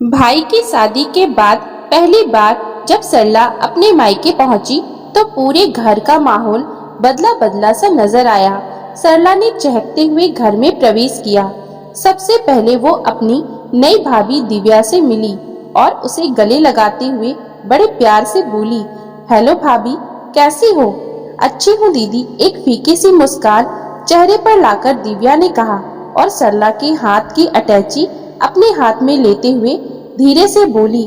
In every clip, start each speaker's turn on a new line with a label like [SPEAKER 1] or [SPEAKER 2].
[SPEAKER 1] भाई की शादी के बाद पहली बार जब सरला अपने मायके पहुंची तो पूरे घर का माहौल बदला बदला सा नजर आया। सरला ने चहकते हुए घर में प्रवेश किया। सबसे पहले वो अपनी नई भाभी दिव्या से मिली और उसे गले लगाते हुए बड़े प्यार से बोली, हेलो भाभी, कैसी हो? अच्छी हूँ दीदी, एक फीकी सी मुस्कान चेहरे पर लाकर दिव्या ने कहा और सरला के हाथ की अटैची अपने हाथ में लेते हुए धीरे से बोली,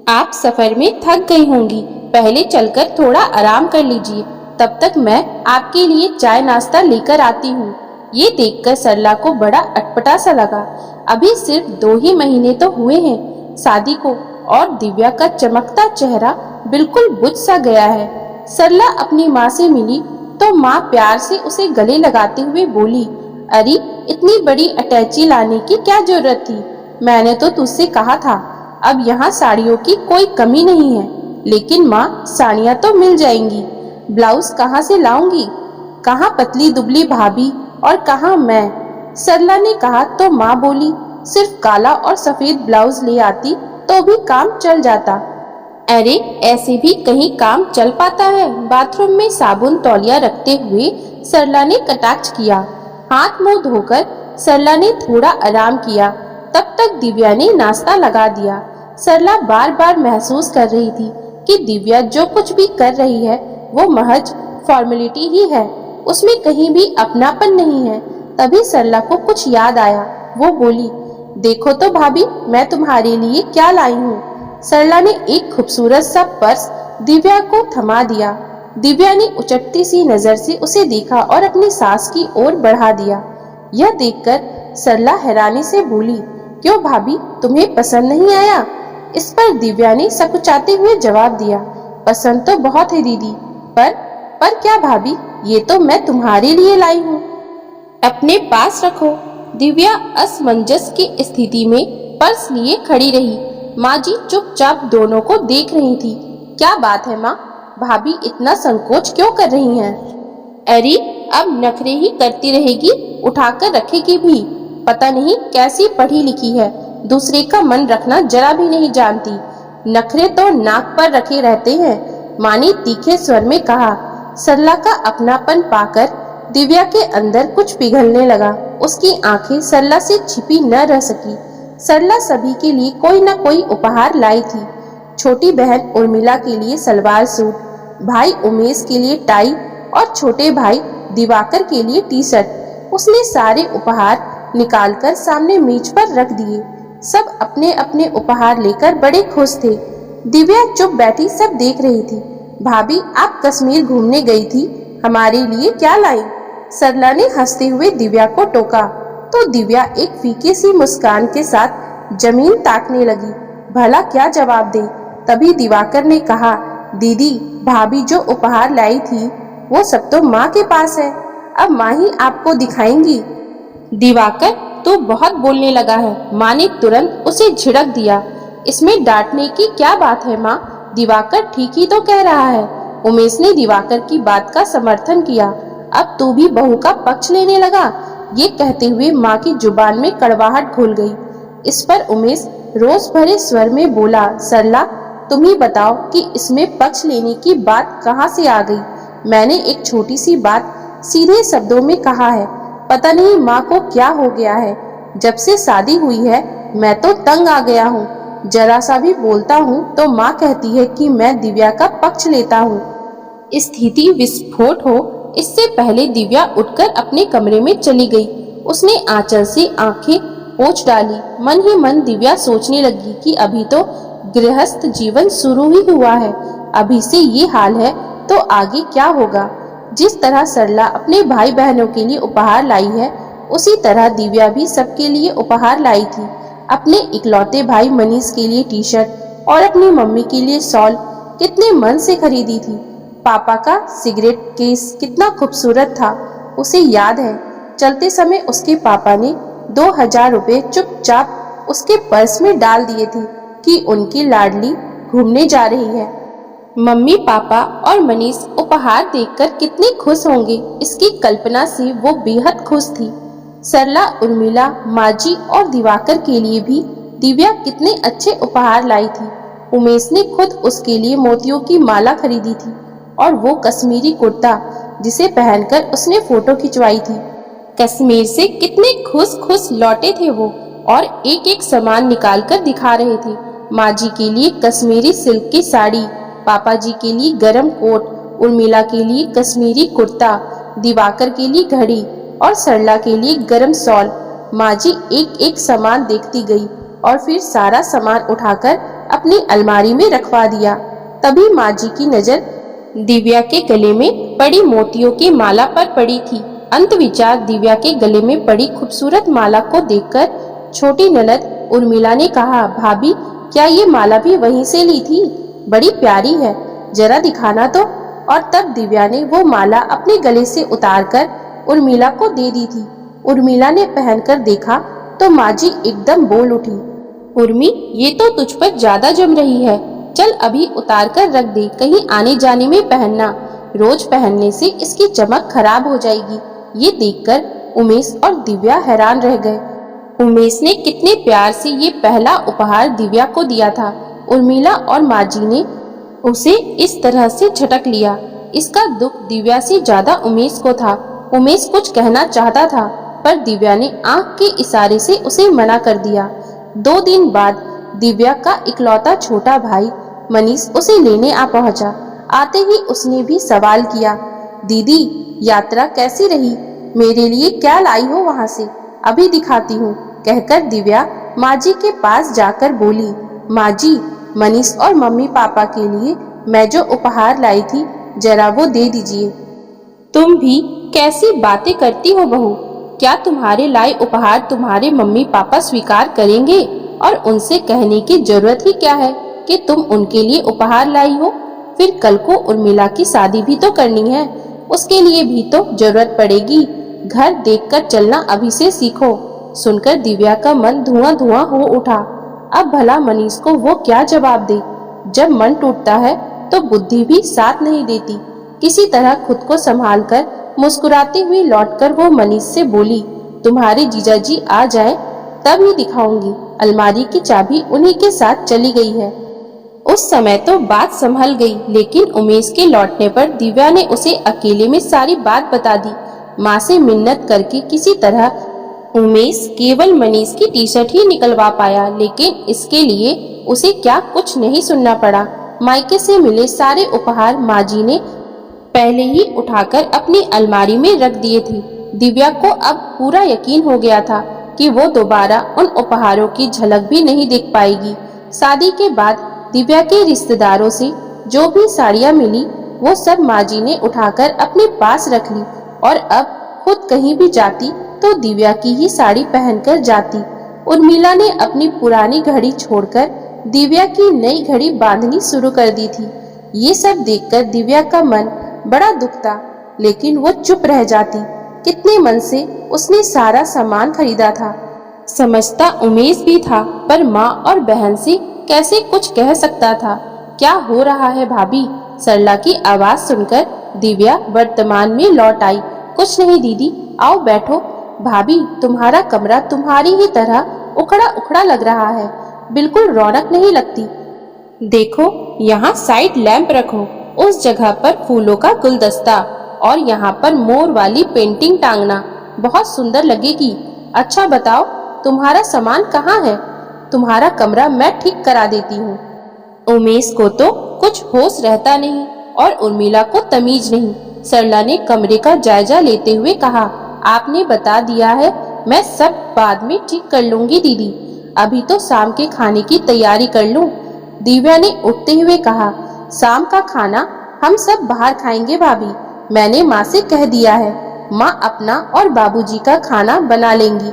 [SPEAKER 1] आप सफर में थक गई होंगी, पहले चलकर थोड़ा आराम कर लीजिए, तब तक मैं आपके लिए चाय नाश्ता लेकर आती हूँ। ये देखकर सरला को बड़ा अटपटा सा लगा। अभी सिर्फ 2 ही महीने तो हुए हैं शादी को और दिव्या का चमकता चेहरा बिल्कुल बुझ सा गया है। सरला अपनी माँ से मिली तो माँ प्यार से उसे गले लगाते हुए बोली, अरे इतनी बड़ी अटैची लाने की क्या जरूरत थी? मैंने तो तुझसे कहा था, अब यहाँ साड़ियों की कोई कमी नहीं है। लेकिन माँ, साड़ियाँ तो मिल जाएंगी, ब्लाउज कहाँ से लाऊंगी? कहाँ पतली दुबली भाभी और कहाँ मैं? सरला ने कहा तो माँ बोली, सिर्फ काला और सफेद ब्लाउज ले आती तो भी काम चल जाता। अरे ऐसे भी कहीं काम चल पाता है? बाथरूम में साबुन तौलिया रखते हुए सरला ने कटाक्ष किया। हाथ मुंह धोकर सरला ने थोड़ा आराम किया। तब तक दिव्या ने नाश्ता लगा दिया। सरला बार बार महसूस कर रही थी कि दिव्या जो कुछ भी कर रही है वो महज फॉर्मेलिटी ही है, उसमें कहीं भी अपनापन नहीं है। तभी सरला को कुछ याद आया। वो बोली, देखो तो भाभी, मैं तुम्हारे लिए क्या लाई हूँ। सरला ने एक खूबसूरत सा पर्स दिव्या को थमा दिया। दिव्या ने उचटती सी नजर से उसे देखा और अपनी सास की ओर बढ़ा दिया। यह देखकर सरला हैरानी से बोली, क्यों भाभी, तुम्हें पसंद नहीं आया? इस पर दिव्या ने सकुचाते हुए जवाब दिया, पसंद तो बहुत है दीदी, पर क्या भाभी, ये तो मैं तुम्हारे लिए लाई हूँ, अपने पास रखो। दिव्या असमंजस की स्थिति में पर्स लिए खड़ी रही। माँ जी चुपचाप दोनों को देख रही थी। क्या बात है माँ, भाभी इतना संकोच क्यों कर रही हैं? अरे अब नखरे ही करती रहेगी, उठाकर रखेगी भी। पता नहीं कैसी पढ़ी लिखी है, दूसरे का मन रखना जरा भी नहीं जानती। नखरे तो नाक पर रखे रहते हैं, माँ ने तीखे स्वर में कहा। सरला का अपनापन पाकर दिव्या के अंदर कुछ पिघलने लगा। उसकी आंखें सरला से छिपी न रह सकी। सरला सभी के लिए कोई न कोई उपहार लाई थी। छोटी बहन उर्मिला के लिए सलवार सूट, भाई उमेश के लिए टाई और छोटे भाई दिवाकर के लिए टी शर्ट। उसने सारे उपहार निकालकर सामने मेज पर रख दिए। सब अपने अपने उपहार लेकर बड़े खुश थे। दिव्या चुप बैठी सब देख रही थी। भाभी, आप कश्मीर घूमने गई थी, हमारे लिए क्या लाई? सरला ने हंसते हुए दिव्या को टोका तो दिव्या एक फीकी सी मुस्कान के साथ जमीन ताकने लगी। भला क्या जवाब दे? तभी दिवाकर ने कहा, दीदी, भाभी जो उपहार लाई थी वो सब तो माँ के पास है, अब माँ ही आपको दिखाएंगी। दिवाकर तो बहुत बोलने लगा है, माँ ने तुरंत उसे झिड़क दिया। इसमें डांटने की क्या बात है माँ, दिवाकर ठीक ही तो कह रहा है। उमेश ने दिवाकर की बात का समर्थन किया। अब तू भी बहू का पक्ष लेने लगा? ये कहते हुए माँ की जुबान में कड़वाहट घुल गई। इस पर उमेश रोष भरे स्वर में बोला, सरला, तुम ही बताओ कि इसमें पक्ष लेने की बात कहाँ से आ गई? मैंने एक छोटी सी बात सीधे शब्दों में कहा है। पता नहीं माँ को क्या हो गया है, जब से शादी हुई है मैं तो तंग आ गया हूँ। जरा सा भी बोलता हूँ तो माँ कहती है कि मैं दिव्या का पक्ष लेता हूँ। स्थिति विस्फोट हो इससे पहले दिव्या उठकर अपने कमरे में चली गई। उसने आंचल से आंखें पोंछ डाली। मन ही मन दिव्या सोचने लगी कि अभी तो गृहस्थ जीवन शुरू ही हुआ है, अभी से ये हाल है तो आगे क्या होगा। जिस तरह सरला अपने भाई बहनों के लिए उपहार लाई है, उसी तरह दिव्या भी सबके लिए उपहार लाई थी। अपने इकलौते भाई मनीष के लिए टी शर्ट और अपनी मम्मी के लिए शॉल कितने मन से खरीदी थी। पापा का सिगरेट केस कितना खूबसूरत था, उसे याद है। चलते समय उसके पापा ने 2000 रुपए चुपचाप उसके पर्स में डाल दिए थे कि उनकी लाडली घूमने जा रही है। मम्मी पापा और मनीष उपहार देखकर कितने खुश होंगे, इसकी कल्पना से वो बेहद खुश थी। सरला, उर्मिला, माजी और दिवाकर के लिए भी दिव्या कितने अच्छे उपहार लाई थी। उमेश ने खुद उसके लिए मोतियों की माला खरीदी थी और वो कश्मीरी कुर्ता जिसे पहनकर उसने फोटो खिंचवाई थी। कश्मीर से कितने खुश खुश लौटे थे वो और एक एक सामान निकाल कर दिखा रहे थे। माँ जी के लिए कश्मीरी सिल्क की साड़ी, पापा जी के लिए गरम कोट, उर्मिला के लिए कश्मीरी कुर्ता, दिवाकर के लिए घड़ी और सरला के लिए गरम शॉल। माँ जी एक एक सामान देखती गई और फिर सारा सामान उठाकर अपनी अलमारी में रखवा दिया। तभी माँ जी की नजर दिव्या के गले में पड़ी मोतियों की माला पर पड़ी थी। अंत विचार दिव्या के गले में पड़ी खूबसूरत माला को देखकर छोटी ननद उर्मिला ने कहा, भाभी क्या ये माला भी वहीं से ली थी? बड़ी प्यारी है, जरा दिखाना तो। और तब दिव्या ने वो माला अपने गले से उतारकर उर्मिला को दे दी थी। उर्मिला ने पहनकर देखा तो माँ जी एकदम बोल उठी, उर्मी ये तो तुझ पर ज्यादा जम रही है, चल अभी उतार कर रख दे, कहीं आने जाने में पहनना, रोज पहनने से इसकी चमक खराब हो जाएगी। ये देखकर उमेश और दिव्या हैरान रह गए। उमेश ने कितने प्यार से ये पहला उपहार दिव्या को दिया था। उर्मिला और माँ जी ने उसे इस तरह से झटक लिया। इसका दुख दिव्या से ज्यादा उमेश को था। उमेश कुछ कहना चाहता था पर दिव्या ने आंख के इशारे से उसे मना कर दिया। 2 दिन बाद दिव्या का इकलौता छोटा भाई मनीष उसे लेने आ पहुंचा। आते ही उसने भी सवाल किया, दीदी यात्रा कैसी रही? मेरे लिए क्या लाई हो वहां से? अभी दिखाती हूँ, कहकर दिव्या माँ जी के पास जाकर बोली, माँ जी मनीष और मम्मी पापा के लिए मैं जो उपहार लाई थी जरा वो दे दीजिए। तुम भी कैसी बातें करती हो बहू, क्या तुम्हारे लाए उपहार तुम्हारे मम्मी पापा स्वीकार करेंगे? और उनसे कहने की जरूरत ही क्या है कि तुम उनके लिए उपहार लाई हो? फिर कल को उर्मिला की शादी भी तो करनी है, उसके लिए भी तो जरूरत पड़ेगी। घर देखकर चलना अभी से सीखो। सुनकर दिव्या का मन धुआं धुआं हो उठा। अब भला मनीष को वो क्या जवाब दे? जब मन टूटता है तो बुद्धि भी साथ नहीं देती। किसी तरह खुद को संभालकर मुस्कुराती हुई लौटकर वो मनीष से बोली, तुम्हारे जीजाजी आ जाए तब ही दिखाऊंगी। अलमारी की चाबी उन्हीं के साथ चली गई है। उस समय तो बात संभल गई, लेकिन उमेश के लौटने पर दिव्या ने उसे अकेले में सारी बात बता दी। माँ से मिन्नत करके किसी तरह उमेश केवल मनीष की टी शर्ट ही निकलवा पाया, लेकिन इसके लिए उसे क्या कुछ नहीं सुनना पड़ा। मायके से मिले सारे उपहार माँ जी ने पहले ही उठाकर अपनी अलमारी में रख दिए थे। दिव्या को अब पूरा यकीन हो गया था कि वो दोबारा उन उपहारों की झलक भी नहीं देख पाएगी। शादी के बाद दिव्या के रिश्तेदारों से जो भी साड़ियाँ मिली वो सब माँ जी ने उठाकर अपने पास रख ली और अब खुद कहीं भी जाती तो दिव्या की ही साड़ी पहनकर जाती। उर्मिला ने अपनी पुरानी घड़ी छोड़कर दिव्या की नई घड़ी बांधनी शुरू कर दी थी। ये सब देखकर दिव्या का मन बड़ा दुखता, लेकिन वो चुप रह जाती। कितने मन से उसने सारा सामान खरीदा था। समझता उमेश भी था, पर माँ और बहन से कैसे कुछ कह सकता था। क्या हो रहा है भाभी? सरला की आवाज सुनकर दिव्या वर्तमान में लौट आई। कुछ नहीं दीदी, आओ बैठो। भाभी तुम्हारा कमरा तुम्हारी ही तरह उखड़ा उखड़ा लग रहा है, बिल्कुल रौनक नहीं लगती। देखो यहाँ साइड लैंप रखो, उस जगह पर फूलों का गुलदस्ता और यहाँ पर मोर वाली पेंटिंग टांगना, बहुत सुंदर लगेगी। अच्छा बताओ तुम्हारा सामान कहाँ है? तुम्हारा कमरा मैं ठीक करा देती हूँ। उमेश को तो कुछ होश रहता नहीं और उर्मिला को तमीज नहीं। सरला ने कमरे का जायजा लेते हुए कहा, आपने बता दिया है, मैं सब बाद में ठीक कर लूंगी दीदी, अभी तो शाम के खाने की तैयारी कर लूं। दिव्या ने उठते हुए कहा, शाम का खाना हम सब बाहर खाएंगे भाभी, मैंने माँ से कह दिया है, माँ अपना और बाबूजी का खाना बना लेंगी।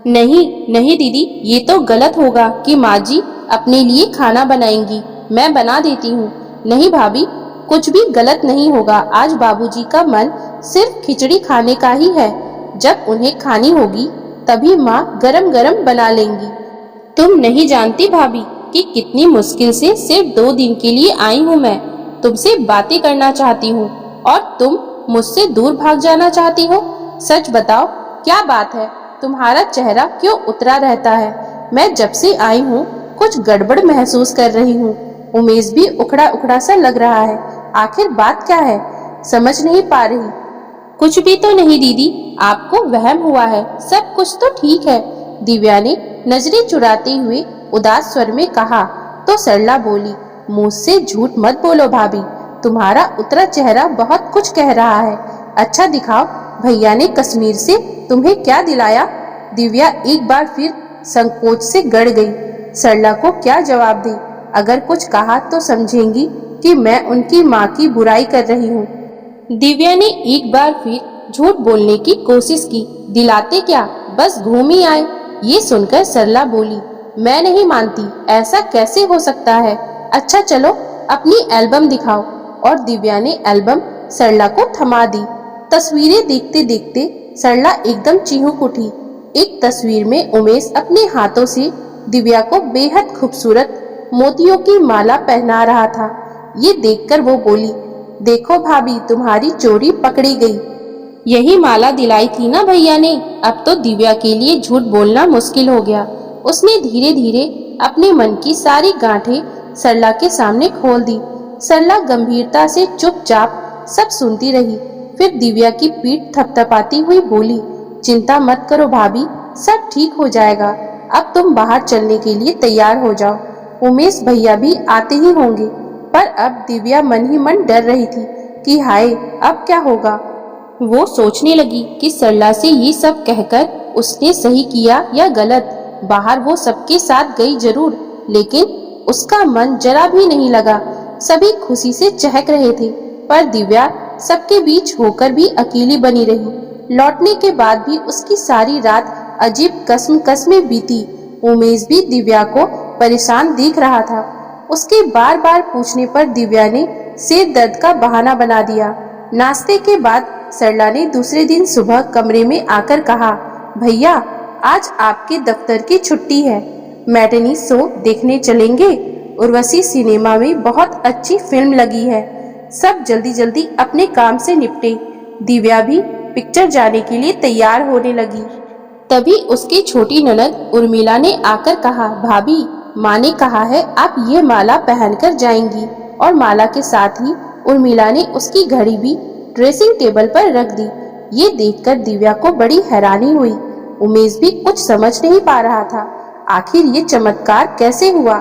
[SPEAKER 1] नहीं नहीं दीदी, ये तो गलत होगा कि माँ जी अपने लिए खाना बनाएंगी, मैं बना देती हूँ। नहीं भाभी, कुछ भी गलत नहीं होगा। आज बाबूजी का मन सिर्फ खिचड़ी खाने का ही है, जब उन्हें खानी होगी तभी माँ गरम गरम बना लेंगी। तुम नहीं जानती भाभी कि कितनी मुश्किल से सिर्फ 2 दिन के लिए आई हूँ मैं। तुमसे बातें करना चाहती हूँ और तुम मुझसे दूर भाग जाना चाहती हो। सच बताओ क्या बात है, तुम्हारा चेहरा क्यों उतरा रहता है? मैं जब से आई हूँ कुछ गड़बड़ महसूस कर रही हूँ। उमेश भी उखड़ा उखड़ा सा लग रहा है। आखिर बात क्या है, समझ नहीं पा रही। कुछ भी तो नहीं दीदी, आपको वहम हुआ है, सब कुछ तो ठीक है, दिव्या ने नजरें चुराते हुए उदास स्वर में कहा। तो सरला बोली, मुझसे झूठ मत बोलो भाभी, तुम्हारा उतरा चेहरा बहुत कुछ कह रहा है। अच्छा दिखाओ, भैया ने कश्मीर से तुम्हें क्या दिलाया? दिव्या एक बार फिर संकोच से गड़ गई। सरला को क्या जवाब दे? अगर कुछ कहा तो समझेंगी कि मैं उनकी माँ की बुराई कर रही हूँ। दिव्या ने एक बार फिर झूठ बोलने की कोशिश की। दिलाते क्या, बस घूम ही आए। ये सुनकर सरला बोली, मैं नहीं मानती, ऐसा कैसे हो सकता है। अच्छा चलो अपनी एल्बम दिखाओ। और दिव्या ने एल्बम सरला को थमा दी। तस्वीरें देखते देखते सरला एकदम चिहुक उठी। एक तस्वीर में उमेश अपने हाथों से दिव्या को बेहद खूबसूरत मोतियों की माला पहना रहा था। ये देखकर वो बोली, देखो भाभी, तुम्हारी चोरी पकड़ी गई। यही माला दिलाई थी ना भैया ने। अब तो दिव्या के लिए झूठ बोलना मुश्किल हो गया। उसने धीरे धीरे अपने मन की सारी गांठें सरला के सामने खोल दी। सरला गंभीरता से चुपचाप सब सुनती रही। फिर दिव्या की पीठ थपथपाती हुई बोली, चिंता मत करो भाभी, सब ठीक हो जाएगा। अब तुम बाहर चलने के लिए तैयार हो जाओ, उमेश भैया भी आते ही होंगे। पर अब दिव्या मन ही मन डर रही थी कि हाय, अब क्या होगा। वो सोचने लगी कि सरला से ये सब कहकर उसने सही किया या गलत। बाहर वो सबके साथ गई जरूर, लेकिन उसका मन जरा भी नहीं लगा। सभी खुशी से चहक रहे थे, पर दिव्या सबके बीच होकर भी अकेली बनी रही। लौटने के बाद भी उसकी सारी रात अजीब कसम बीती। उमेश भी दिव्या को परेशान देख रहा था। उसके बार बार पूछने पर दिव्या ने सिर दर्द का बहाना बना दिया। नाश्ते के बाद सरला ने दूसरे दिन सुबह कमरे में आकर कहा, भैया आज आपके दफ्तर की छुट्टी है, मैटिनी शो देखने चलेंगे। उर्वशी सिनेमा में बहुत अच्छी फिल्म लगी है। सब जल्दी जल्दी अपने काम से निपटे। दिव्या भी पिक्चर जाने के लिए तैयार होने लगी। तभी उसकी छोटी ननद उर्मिला ने आकर कहा, भाभी, माँ ने कहा है आप ये माला पहनकर जाएंगी। और माला के साथ ही उर्मिला ने उसकी घड़ी भी ड्रेसिंग टेबल पर रख दी। ये देखकर दिव्या को बड़ी हैरानी हुई। उमेश भी कुछ समझ नहीं पा रहा था, आखिर ये चमत्कार कैसे हुआ।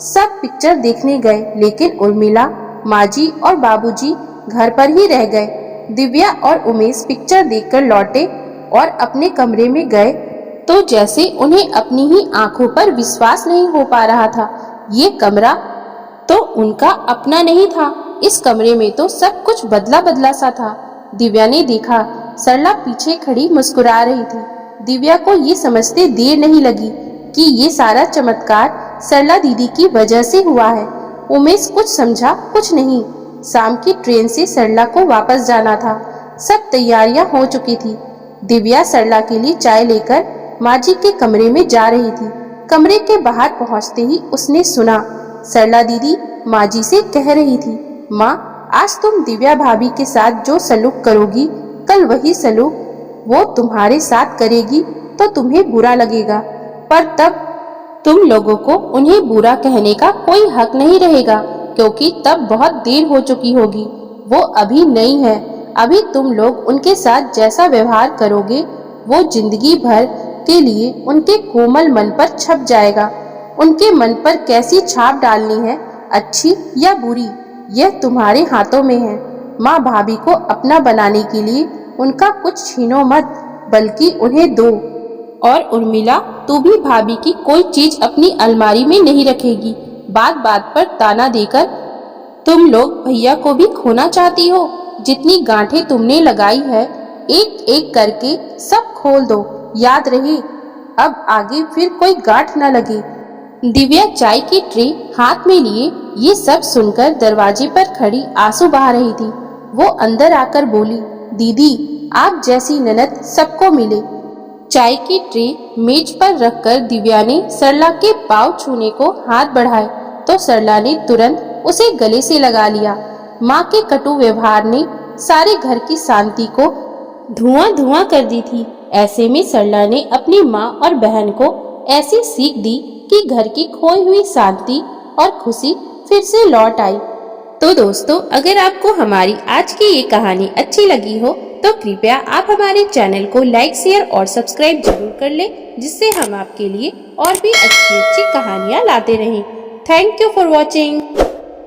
[SPEAKER 1] सब पिक्चर देखने गए, लेकिन उर्मिला, माजी और बाबूजी घर पर ही रह गए। दिव्या और उमेश पिक्चर देखकर लौटे और अपने कमरे में गए तो जैसे उन्हें अपनी ही आंखों पर विश्वास नहीं हो पा रहा था। ये कमरा तो उनका अपना नहीं था। इस कमरे में तो सब कुछ बदला बदला सा था। दिव्या ने देखा, सरला पीछे खड़ी मुस्कुरा रही थी। दिव्या को ये समझते देर नहीं लगी कि ये सारा चमत्कार सरला दीदी की वजह से हुआ है। उमेश कुछ समझा कुछ नहीं। शाम की ट्रेन से सरला को वापस जाना था। सब तैयारियां हो चुकी थी। दिव्या सरला के लिए चाय लेकर माजी के कमरे में जा रही थी। कमरे के बाहर पहुंचते ही उसने सुना, सरला दीदी माजी से कह रही थी, माँ, आज तुम दिव्या भाभी के साथ जो सलूक करोगी, कल वही सलूक वो तुम्हारे साथ करेगी तो तुम्हें बुरा लगेगा, पर तब तुम लोगों को उन्हें बुरा कहने का कोई हक नहीं रहेगा, क्योंकि तब बहुत देर हो चुकी होगी। वो अभी नई है। अभी तुम लोग उनके साथ जैसा व्यवहार करोगे वो जिंदगी भर के लिए उनके कोमल मन पर छप जाएगा। उनके मन पर कैसी छाप डालनी है, अच्छी या बुरी, यह तुम्हारे हाथों में है। माँ भाभी को अपना बनाने के लिए उनका कुछ छीनो मत, बल्कि उन्हें दो। और उर्मिला, तू भी भाभी की कोई चीज अपनी अलमारी में नहीं रखेगी। बात बात पर ताना देकर तुम लोग भैया को भी खोना चाहती हो। जितनी गांठें तुमने लगाई है, एक एक करके सब खोल दो। याद रहे, अब आगे फिर कोई गांठ न लगे। दिव्या चाय की ट्रे हाथ में लिए ये सब सुनकर दरवाजे पर खड़ी आंसू बहा रही थी। वो अंदर आकर बोली, दीदी, आप जैसी ननद सबको मिले। चाय की ट्रे मेज पर रखकर दिव्या ने सरला के पाँव छूने को हाथ बढ़ाए तो सरला ने तुरंत उसे गले से लगा लिया। माँ के कटु व्यवहार ने सारे घर की शांति को धुआं धुआं कर दी थी। ऐसे में सरला ने अपनी माँ और बहन को ऐसी सीख दी कि घर की खोई हुई शांति और खुशी फिर से लौट आई। तो दोस्तों, अगर आपको हमारी आज की ये कहानी अच्छी लगी हो तो कृपया आप हमारे चैनल को लाइक, शेयर और सब्सक्राइब जरूर कर लें, जिससे हम आपके लिए और भी अच्छी अच्छी कहानियाँ लाते रहें। Thank you for watching.